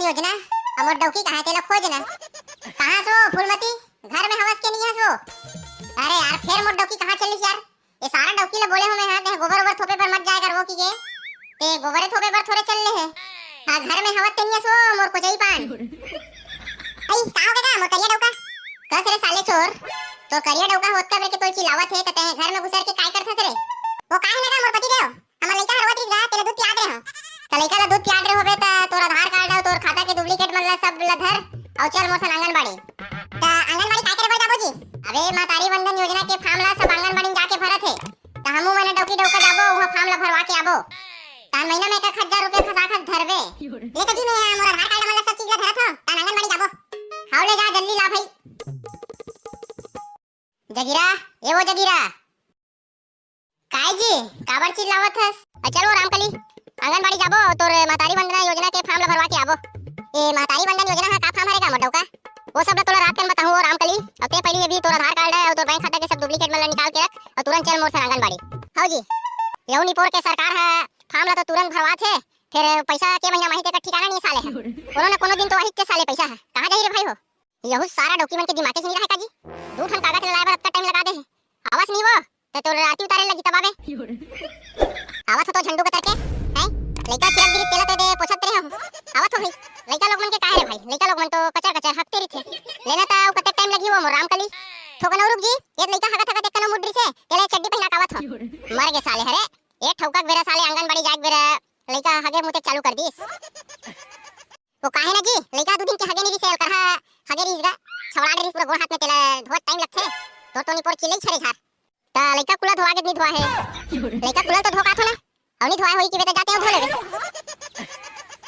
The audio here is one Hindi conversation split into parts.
योजना अमर डौकी कहाँ तेला खोजना कहाँ सो फूलमती घर में हवस के नहीं सो। अरे यार फिर मोर डौकी कहाँ चली यार। ये सारा डौकी ले बोले हमें हां गोबर ओबर थोपे पर मत जाए कर वो की के ते गोबरे थोपे पर थोड़े चल ले है। हां घर में हवस के नहीं सो मोर को चाहिए पान। आई का हो गया मोर करिया डौका कस रे साले चोर तो करिया डौका होत का के कोई चिल्लावत है त घर में घुसर के काय करथस रे। वो काहे लगा मोर पति देव हमर लइका हरवती गा तेरे दूध पियाद रे हो त लइका ला दूध पियाद रे होबे त तोर आधार कार्ड और तोर खाता के डुप्लीकेट मन ला सब ला धर और चल मोर सन आंगनबाड़ी त आंगनबाड़ी काय करे बर जाबो जी। अबे मातारी वंदन योजना के फॉर्म ला सब आंगनबाड़ी जाके भरत है त हमू मने डौकी डौका जाबो वहां फॉर्म ला भरवा के आबो त महीना में 1000 रुपया फसा खस धरबे ले त जी में मोर आधार कार्ड मन ला सब चीज ला धरत हो त आंगनबाड़ी जाबो हाउ ले जा जल्दी ला भाई। जगीरा ए वो जगीरा काय जी काबर चिल्लावत हस। चलो रामकली आंगनबाड़ी जाबो तोर मातारी वंदना योजना के फॉर्म ला भरवा के आबो। ए मातारी वंदन योजना का फॉर्म भरेगा मोर डौका वो सब ला तोला रात के बताऊं रामकली अब ते पहले अभी तोर आधार कार्ड है और तोर बैंक खाता के सब डुप्लीकेट वाला निकाल के रख और तुरंत चल मोर से आंगनबाड़ी। हां जी यौनीपुर के सरकार है फॉर्म ला तो तुरंत भरवा थे फिर पैसा के महीना माही के ठिकाना नहीं साले है कोनो ना कोनो दिन तो वही के साले पैसा है कहां जाई रे भाई हो। यहू सारा डॉक्यूमेंट के दिमाग से नहीं रहे का जी दो ठन कागज लाए बर अब टाइम लगा दे आवाज नहीं वो तो तोर राती उतारे लगी तबाबे आवाज तो झंडू कतर के हैं लइका चिरक गिरी तेला ते पोछत रे हम आवाज हो भाई लइका लोग मन के काहे रे भाई लइका लोग मन तो कचर कचर हकते रही थे लेना ता कते टाइम लगी वो मोर रामकली ठोकन और रुक जी एक लइका हगा थगा देखन मुड्री से तेले चड्डी पहना कावत हो मर गे साले हरे एक ठौका बेरा साले आंगनबाड़ी जाग बेरा लइका हगे मुते चालू कर दीस वो काहे ना जी लइका दो दिन के हगे नहीं सेल करहा हगे रीजगा छवड़ा रे पूरा गोड़ हाथ में तेला बहुत टाइम लगथे तो नी पर चिल्लै छरे झार ता लइका कुला धोआ के नहीं धोआ है लइका कुला तो धोका थो ना और नहीं धोआ होई कि बेटा जाते हो धो लेबे।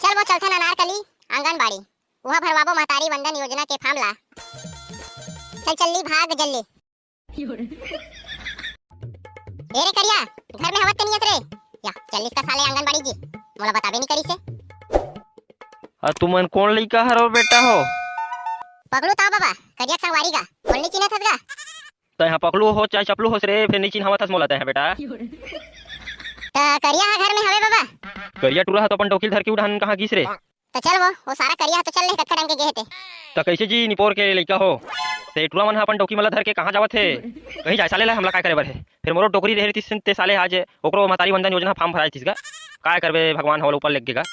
चल वो चलथन अनारकली आंगनबाड़ी वहां भरवाबो मातारी वंदन योजना के फॉर्म ला चल चल्ली भाग जल्दी। ए रे करिया घर में हवत नहीं रे या चल इसका साले आंगनबाड़ी जी मोला बताबे नहीं करी से। तुमन कौन लइका हरो बेटा हो पगलू ता बाबा करिया संगवारी का बोलनी चिन्हत हस गा तय पकलू हो चाहे चपलू हो रे फिर नहीं चिन्हावत हस मोला तय बेटा ता करिया घर में हवे बाबा करिया टूरा तो अपन डोकिल धर के उड़ान कहां गिस रे तो चल वो सारा करिया तो चल ले कक्का रंग के गेते त कैसे जी निपोर के लइका हो ते टूरा मन अपन डोकी मला धर के कहां जावत है कहीं जाय साले ला हमला काय करे बर है फिर मोरो टोकरी रहे तिस ते साले आज ओकरो मातारी वंदन योजना फॉर्म भराय तिसगा काय करबे भगवान होल ऊपर लगेगा।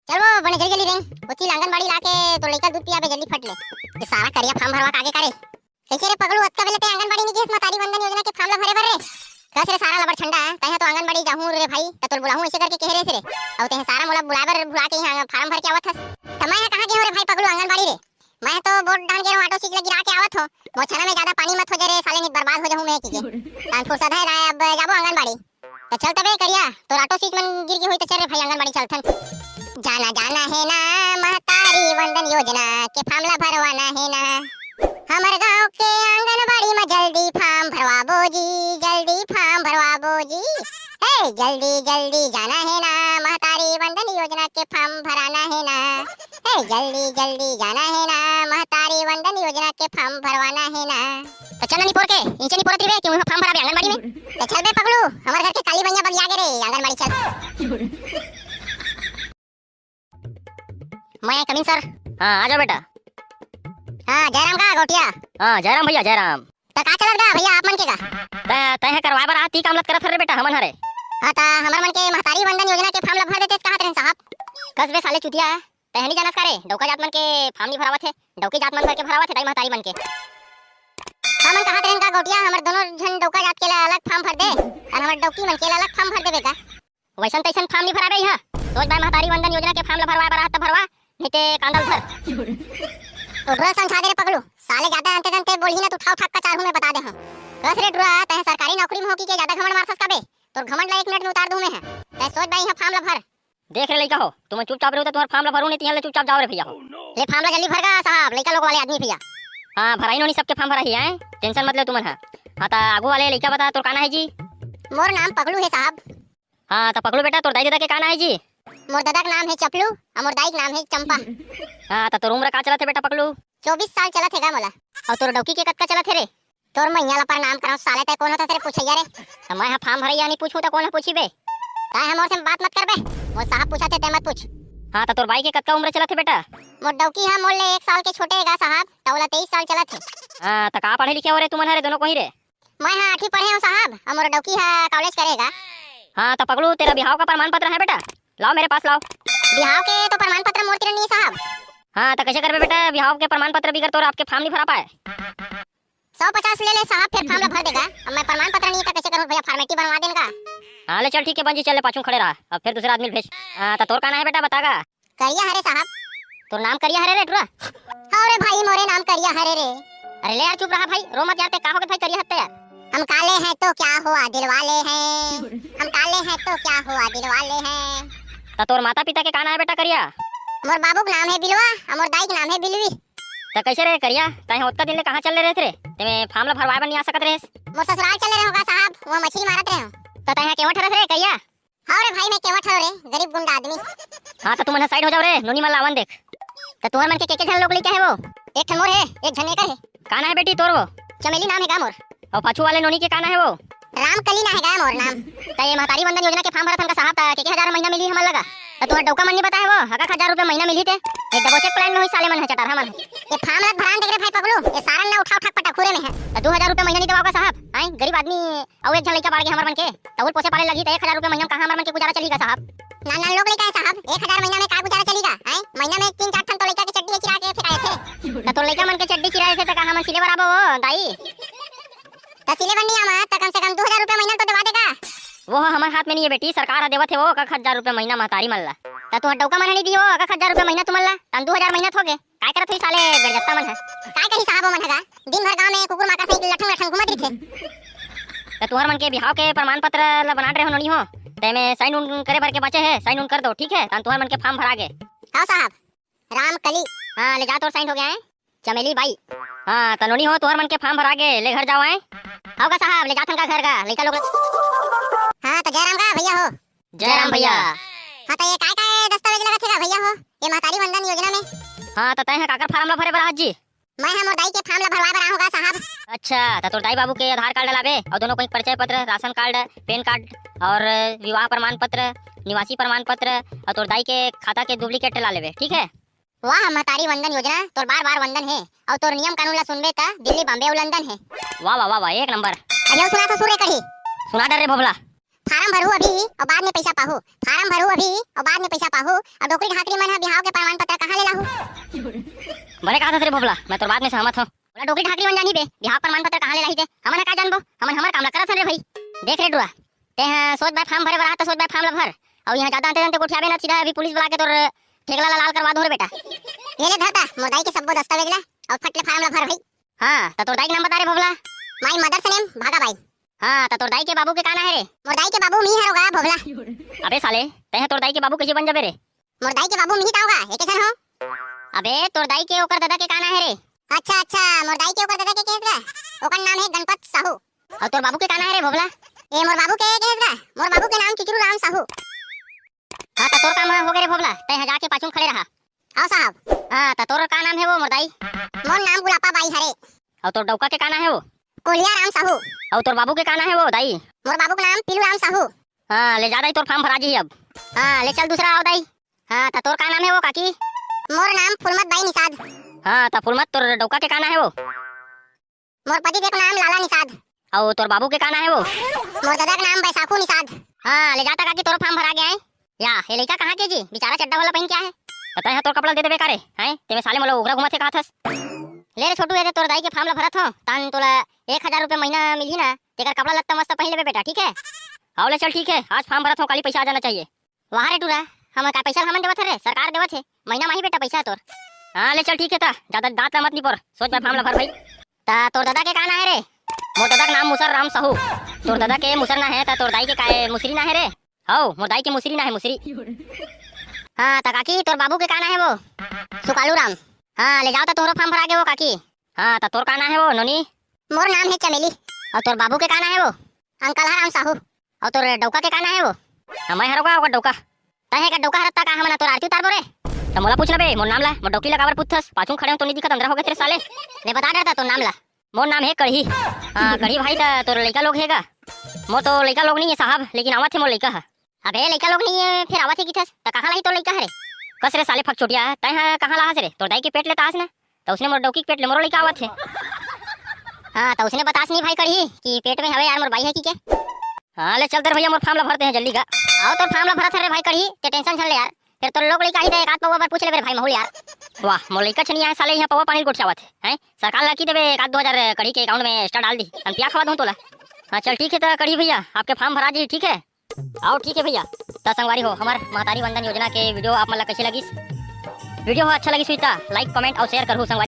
चल वो बने जल्दी जल्दी रे ओती आंगनबाड़ी लाके तो लइका दूध पियाबे जल्दी फट ले ये सारा करिया फॉर्म भरवा के आगे करे कैसे रे पगलू अतका बेले ते आंगनबाड़ी नहीं गेस मातारी वंदन योजना के फॉर्म ला भरे बर रे कस रे सारा लबर ठंडा तय तो आंगनबाड़ी जाहूं रे भाई त तोर बुलाहूं ऐसे करके कह रे रे और ते सारा मोला बुलाबर बुला के यहां फॉर्म भर के आवत हस त मैं कहां गे हो रे भाई पगलू आंगनबाड़ी रे मैं तो बोर्ड डाल के ऑटो सीट लगी के आवत हो मोछना में ज्यादा पानी मत हो जा रे साले नहीं बर्बाद हो जाऊं मैं की के तान फुर्सत है अब जाबो आंगनबाड़ी तो चल तबे करिया तो ऑटो सीट मन गिर के होई त चल रे भाई आंगनबाड़ी चलथन जाना जाना है ना महतारी वंदन योजना के फॉर्म ला भरवाना है ना हमर गांव के आंगनबाड़ी में जल्दी फॉर्म भरवाबो जी जल्दी फॉर्म भरवाबो जी हे जल्दी जल्दी जाना है ना महतारी वंदन योजना के फॉर्म भराना है ना हे जल्दी जल्दी जाना है ना महतारी वंदन योजना के फॉर्म भरवाना है ना। तो चलो नहीं पोर के नीचे नहीं पोरत रे कि वहां फॉर्म भराबे आंगनबाड़ी में तो चल बे पगलू हमर घर के काली भैया बगिया गे रे आंगनबाड़ी चल। मैं कमिंग सर। हाँ आ जाओ बेटा। हां जयराम का गोटिया हाँ जयराम भैया जयराम त का चलत गा भैया आप मन के का तय करवाए बर आती काम लत करत रे बेटा हमन हरे। हां ता हमर मन के महतारी वंदन योजना के फॉर्म ला भर देते कहत रहे साहब कसबे साले चुतिया तहनी जानत करे डौका जात मन के फॉर्म नहीं भरावत है डौकी जात मन करके भरावत है ताई महतारी मन के हमन कहत रहे का गोटिया हमर दोनों जन डौका जात के अलग फॉर्म भर दे और हमर डौकी मन के अलग फॉर्म भर देबे का वैसन तैसन फॉर्म नहीं भराबे यहां सोच बाय महतारी वंदन योजना के फॉर्म ला भरवाए बर त भरवा नहीं ते कांदल भर ओकरा समझा दे रे पगलू साले ज्यादा अंते अंते बोलही ना तू ठाव ठाक का चार में बता दे हां कस रे डुरा तय सरकारी नौकरी में हो की के ज्यादा घमंड मारसस काबे तोर घमंड ला 1 मिनट में उतार दूं मैं है तय सोच भाई यहां फॉर्म ला भर देख रे लइका हो तुम चुपचाप रहो तो तुम्हारा फॉर्म ला भरू नहीं तिहां ले चुपचाप जाओ रे भैया हो ले फॉर्म ला जल्दी भरगा साहब लइका लोग वाले आदमी भैया। हाँ भराई नहीं सबके फॉर्म भरा ही है टेंशन मत ले तुमन हां हाँ ता आगू वाले लइका बता तोर काना है जी। मोर नाम पगलू है साहब। हाँ तो पकड़ू बेटा तोर दाई दादा के काना है जी। मोर दादा का नाम है चपलू और मोर दाई का नाम है चंपा। हाँ तो तोर उम्र का चलत है बेटा पकड़ू 24 साल चलत है गा मोला और तोर डौकी के कतका चलत है रे तोर मैया ला पर नाम कराओ साले ते कौन होता रे पूछैया रे तो मैं फॉर्म भरैया नहीं पूछूं तो कौन है पूछी बे काहे हमर से बात मत कर बे मोर साहब पूछा थे ते मत पूछ हाँ तो तोर भाई के कतका उम्र चलत है बेटा? मोर डौकी हा मोर ले 1 साल के छोटे गा साहब, तौला 23 साल चलत है। हाँ तो का पढ़े लिखे हो रे तुमन हरे दोनों को ही रे? मैं हा 8वीं पढ़े हूं साहब, और मोर डौकी हा कॉलेज करेगा। हाँ तो पगलू तेरा बिहाव का प्रमाण पत्र है बेटा? लाओ मेरे पास लाओ। बिहाव के तो प्रमाण पत्र मोर तिरे नहीं है साहब। हाँ तो कैसे करबे बेटा बिहाव के प्रमाण पत्र बिगर तोर आपके फॉर्म नहीं भरा पाए? 150 ले ले साहब, फिर फॉर्म ला भर देगा। अब मैं प्रमाण पत्र नहीं है तो कैसे करूं भैया, फॉर्मेलिटी बनवा देगा। हाँ ले चल ठीक है बंजी, चल ले पाछू खड़े रहा, अब फिर दूसरा आदमी भेज। हाँ तो तोर का नाम है बेटा बतागा? करिया हरे साहब। तोर नाम करिया हरे रे टुरा? अरे भाई मोरे नाम करिया हरे रे। अरे ले यार चुप रहा भाई, रो मत यार, ते का हो गया भाई करिया हत्ते यार? हम काले हैं तो क्या हुआ दिल वाले हैं, हम काले हैं तो क्या हुआ दिल वाले हैं। तो तोर माता पिता के का नाम है बेटा करिया? मोर बाबू का नाम है बिलवा और मोर दाई का नाम है बिलवी। तो कैसे रे करिया तय उतना दिन ले कहां चल रहे थे? तेमे फॉर्म ला भरवाए बर नहीं आ सकत रे? मोर ससुराल चले रहे होगा साहब, वो मछली मारत रहे हो। तो तय केवट ठरस रे करिया? अरे भाई मैं केवट हरो रे, गरीब गुंडा आदमी। हाँ तो तुम मन साइड हो जाओ रे, नोनी मन लावन देख। तो तुम्हारे मन के झन लोग लेके है वो? एक ठन मोर है, एक झन एकर है। काना है बेटी तोर वो? चमेली नाम है गा मोर। और पाछू वाले नोनी के काना है वो? रामकली ना है गा मोर नाम। तो ये महतारी वंदन योजना के फॉर्म भरत हमका साहब ता के हजार महीना मिली हमन लगा। तो तुम्हारा डौका मन नहीं पता है वो हका 1000 रुपए महीना मिली थे? ये डबल चेक प्लान में हुई साले मन है चटार हमन। ये फॉर्म ला भरान देख रे भाई पगलू, ये सारन ना उठा उठा पटाखुरे में है। तो 2000 रुपए महीना नहीं देवाओगा साहब? आई गरीब आदमी और एक जन लड़का बाड़ के हमर मन के तौर पोसे पाले लगी तो 1000 रुपए महीना कहां हमर मन के गुजारा चलेगा साहब? ना ना लोग लेके आए साहब, 1000 महीना में का गुजारा चलेगा? हैं महीना में 3-4 ठन तो लड़का के चड्डी चिरा के फेंकाए थे। तो तोर लड़का मन के चड्डी चिराए थे तो कहां हम सिले बराबर वो दाई? तसीले बन्नी आमा त कम से कम 2000 रुपए महीना तो देवा देगा। वो हमारे हाथ में नहीं है बेटी, सरकार हा देवत है वो 1000 रुपए महीना महतारी मन ला। तो तू डौका मन नहीं दियो 1000 रुपए महीना तुमन ला, तन 2000 महीना थोगे काय करत होई साले गरजत्ता मन है? काय कही साहब वो मन हगा, दिन भर गांव में कुकुर माका सहित लठंग लठंग घुमत रही थे। तो तुम्हारे मन के बिहाव के प्रमाण पत्र ला बना रहे हो नोनी हो, ते में साइन उन करे भर के बचे है, साइन उन कर दो ठीक है? तन तुम्हारे मन के फॉर्म भरा गे। हां साहब, रामकली। हां ले जा तोर साइन हो गया है चमेली बाई। हां तो नोनी हो तुम्हारे मन के फॉर्म भरा गे, ले घर जाओ आए। आओगा साहब ले जाथन का घर का लइका लोग। हां तो जयराम का भैया हो। जयराम भैया। हां तो ये काय दस्तावेज लगत है भैया हो ये महतारी वंदन योजना में? हां तो तय काकर फॉर्म ला भरे बर जी? मैं हम दाई के फॉर्म ला भरवा बर होगा साहब। अच्छा तो तोर दाई बाबू के आधार कार्ड लावे और दोनों को एक परिचय पत्र, राशन कार्ड, पैन कार्ड और विवाह प्रमाण पत्र, निवासी प्रमाण पत्र और तोर दाई के खाता के डुप्लीकेट ला लेवे ठीक है? वाह महतारी वंदन योजना तोर बार बार वंदन है, और तोर नियम कानून ला सुनबे त दिल्ली बॉम्बे और लंदन है। वाह वाह वाह वाह एक नंबर। अजय सुना तो सूर्य कढ़ी सुना डर रे भोबला। फार्म भरू अभी और बाद में पैसा पाहू, फार्म भरू अभी और बाद में पैसा पाहू, और डोकरी ढाकरी मन है बिहाव के प्रमाण पत्र कहां ले लाहू? बड़े कहा था रे भोबला, मैं तोर बात में सहमत हूं। बोला डोकरी ढाकरी मन जानी बे, बिहाव प्रमाण पत्र कहां ले लाही थे? हमन का जानबो, हमन हमर काम ला करत हन रे भाई। देख रे डुआ ते सोच बाय फॉर्म भरे बर आता, सोच बाय फॉर्म ला भर और यहां ज्यादा अंते अंते कोठियाबे ना, सीधा अभी पुलिस बुला के तोर ठेगला ला लाल करवा दो रे बेटा। ये ले धरता मोर दाई के सबो दस्तावेज ला और फटले फॉर्म ला भर भाई। हां तो तोर दाई के नाम बता रे भोबला। माय मदर नेम भागा बाई। हां तो तोर दाई के बाबू के काना है रे? मोर दाई के बाबू मी हरोगा भोबला। अबे साले तय तोर दाई के बाबू कैसे बन जाबे रे? मोर दाई के बाबू मी ताऊगा एके जन हो। अबे तोर दाई के ओकर दादा के काना है रे? अच्छा अच्छा मोर दाई के ओकर दादा के केसगा, ओकर नाम है गणपत साहू। और तोर बाबू के काना है रे भोबला? ए मोर बाबू के केसगा, मोर बाबू के नाम चुचुरू राम साहू। हां तो तोर काम हो गए रे भोबला, तय जाके पाछू खड़े रहा। आओ साहब। हां तो तोर का नाम है वो मोर दाई? मोर नाम गुलापा बाई हरे। और तोर डौका के काना है वो? कोलिया राम साहू। और तोर बाबू के काना है वो दाई? मोर बाबू का नाम पीलू राम साहू। हां ले जा दाई तोर फॉर्म भरा जी अब। हां ले चल दूसरा आओ दाई। हां तो तोर का नाम है वो काकी? मोर नाम फुलमत बाई निषाद। हां तो फुलमत तोर डौका के काना है वो? मोर पति देव का नाम लाला निषाद। और तोर बाबू के काना है वो? मोर दादा का नाम बैसाखू निषाद। हां ले जाता काकी तोर फॉर्म भरा गया है या ये लइका कहां के जी? बेचारा चड्डा वाला पहन क्या है? पता है तोर कपड़ा दे देबे कारे हैं? तेरे साले मोला उगरा घुमत है काथस। ले रे छोटू ये तोर दाई के फॉर्म ला भरत हो, तान तोला 1000 रुपए महीना मिली ना, तेकर कपड़ा लत्ता मस्त पहन लेबे बेटा ठीक है? आओ ले चल ठीक है, आज फॉर्म भरत हो काली पैसा आ जाना चाहिए। वाह रे टूरा हम का पैसा हमन देवत रे, सरकार देवत है महीना माही बेटा पैसा तोर। हां ले चल ठीक है ता ज्यादा दांत मत नहीं पर, सोच बाय फॉर्म ला भर भाई। ता तोर दादा के काना है रे? मोर दादा का नाम मुसर राम साहू। तोर दादा के मुसर ना है ता तोर दाई के काए मुसरी ना है रे? हां मोर दाई के मुसरी ना है मुसरी। हां ता काकी तोर बाबू के काना है वो? सुकालू राम। हां ले जाओ ता तोरो फॉर्म भरा के वो काकी। हां ता तोर काना है वो नोनी? मोर नाम है चमेली। और तोर बाबू के काना है वो? अंकल राम साहू। और तोर डौका के काना है वो? मैं हरोगा ओकर डौका। तहे का डौका हरता का हमना तोर आरती उतारबो रे? तो मोला पूछ ना बे मोर नाम ला, मोर डौकी लगावर पुछथस, पाछू खड़े हो तो नहीं दिखत अंदर हो गए तेरे साले। ले बता देता तोर नाम ला। मोर नाम है कढ़ी। हां कढ़ी भाई ता तोर लइका लोग हेगा? मोर तो लइका लोग नहीं है साहब, लेकिन आवत है मोर लइका है। अबे लइका लोग नहीं है फिर आवत है किथस? त कहां लाई तो लइका है रे? कस रे साले फक छोटिया तय हा कहाँ लाहस रे तोर दाई के पेट लेता हस ना तो उसने मोर डौकी के पेट ले मोर लइका आवत है। हाँ तो उसने बतास नहीं भाई कड़ी कि पेट में हवे यार मोर भाई है कि क्या। हाँ ले चल तेरे भैया मोर फार्म ला भरते हैं जल्दी का। आओ तोर फार्म ला भरत है रे भाई कड़ी ते टेंशन छन ले यार फिर तोर लोग लइका ही दे एक आध पवा बार पूछ ले मेरे भाई महू यार। वाह मोर लइका छनिया है साले यहाँ पवा पानी गोठियावत है सरकार ला की देबे एक आध 2000 कड़ी के अकाउंट में एक्स्ट्रा डाल दी हम पिया खवा दूं तोला। हाँ चल ठीक है तो कड़ी भैया आपके फार्म भरा जी ठीक है। आओ ठीक है भैया तो संगवारी हो हमार महतारी वंदन योजना के वीडियो आप मन ला कैसे लगिस वीडियो अच्छा लगी सुईता लाइक कमेंट और शेयर करहु संगवारी।